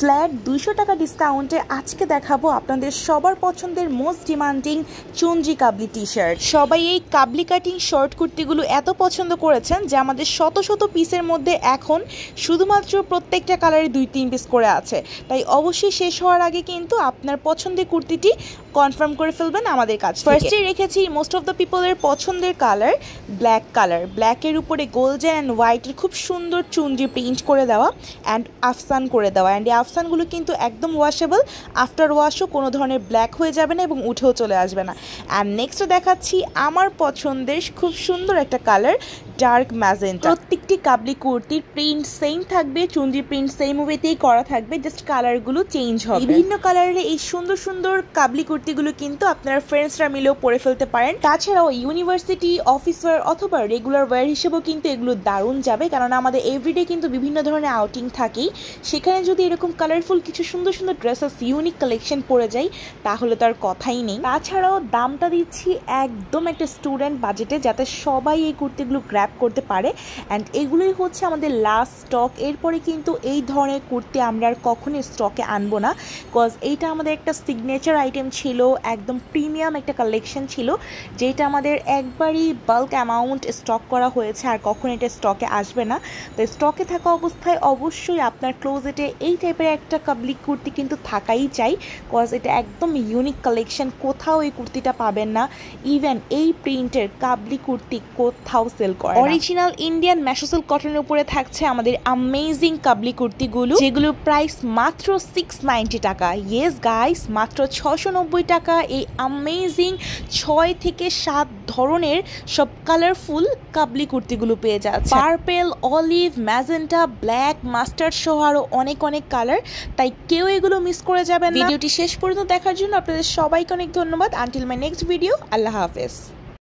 Flat 200 টাকা ডিসকাউন্টে আজকে দেখাবো আপনাদের সবার পছন্দের মোস্ট ডিমান্ডিং চুনজি কাবলি টি শার্ট। সবাই এই কাবলি কাটিং শর্ট কুর্তিগুলো এত পছন্দ করেছেন যে আমাদের শত শত পিসের মধ্যে এখন শুধুমাত্র প্রত্যেকটা কালারে 2-3 পিস করে আছে। তাই অবশ্যই শেষ হওয়ার আগে কিন্তু আপনার পছন্দের কুর্তিটি কনফার্ম করে ফেলবেন আমাদের কাছে। ফার্স্টে রেখেছি মোস্ট অফ দ্য পিপলের পছন্দের কালার ব্ল্যাক কালার। ব্ল্যাকের উপরে গোল্ডেন অ্যান্ড হোয়াইটের খুব সুন্দর চুনজি প্রিন্ট করে দেওয়া অ্যান্ড আফসান করে দেওয়া। অ্যান্ড এই আফসানগুলো কিন্তু একদম ওয়াশেবল, আফটার ওয়াশও কোনো ধরনের ব্ল্যাক হয়ে যাবে না এবং উঠেও চলে আসবে না। অ্যান্ড নেক্সট দেখাচ্ছি আমার পছন্দের খুব সুন্দর একটা কালার ডার্ক ম্যাজেন্টা। প্রত্যেকটি কাবলি কুর্তির প্রিন্ট সেম থাকবে, চুনজি প্রিন্ট সেম ওয়েতেই করা থাকবে, জাস্ট কালারগুলো চেঞ্জ হবে। বিভিন্ন কালারের এই সুন্দর সুন্দর কাবলি কুর্তিগুলো কিন্তু আপনারা ফ্রেন্ডসরা মিলেও পরে ফেলতে পারেন। তাছাড়াও ইউনিভার্সিটি, অফিস ওয়্যার অথবা রেগুলার ওয়্যার হিসেবেও কিন্তু এগুলো দারুণ যাবে, কারণ আমাদের এভরিডে কিন্তু বিভিন্ন ধরনের আউটিং থাকেই। সেখানে যদি এরকম কালারফুল কিছু সুন্দর সুন্দর ড্রেসেস, ইউনিক কালেকশন পরে যাই তাহলে তার কথাই নেই। তাছাড়াও দামটা দিচ্ছি একদম একটা স্টুডেন্ট বাজেটে, যাতে সবাই এই কুর্তিগুলো গ্র্যাব করতে পারে। অ্যান্ড এগুলোই হচ্ছে আমাদের লাস্ট স্টক। এরপরে কিন্তু এই ধরনের কুর্তি আমরা আর কখনোই স্টকে আনবো না, বিকজ এইটা আমাদের একটা সিগনেচার আইটেম ছিল, একদম প্রিমিয়াম একটা কালেকশন ছিল, যেটা আমাদের একবারই বাল্ক অ্যামাউন্ট স্টক করা হয়েছে, আর কখন এটা স্টকে আসবে না। তো স্টকে থাকা অবস্থায় অবশ্যই আপনার ক্লোজেটে এই টাইপের একটা কাবলি কুর্তি কিন্তু থাকাই চাই, বিকজ এটা একদম ইউনিক কালেকশন, কোথাও এই কুর্তিটা পাবেন না। ইভেন এই প্রিন্টের কাবলি কুর্তি কোথাও সেল করে। অরিজিনাল ইন্ডিয়ান মেশো সিল্ক কটনের উপরে থাকছে আমাদের অ্যামেজিং কাবলি কুর্তিগুলো, যেগুলোর প্রাইস মাত্র 690 টাকা। ইয়েস গাইস, মাত্র 690 টাকা এই অ্যামেজিং 6 থেকে 7 ধরনের সব কালারফুল কাবলি কুর্তিগুলো পেয়ে যাচ্ছে। Purple, olive, magenta, black, mustard সহ আরো অনেক অনেক কালার, তাই কেউ এগুলো মিস করে যাবেন না। ভিডিওটি শেষ পর্যন্ত দেখার জন্য আপনাদের সবাইকে অনেক ধন্যবাদ। আনটিল মাই নেক্সট ভিডিও, আল্লাহ হাফেজ।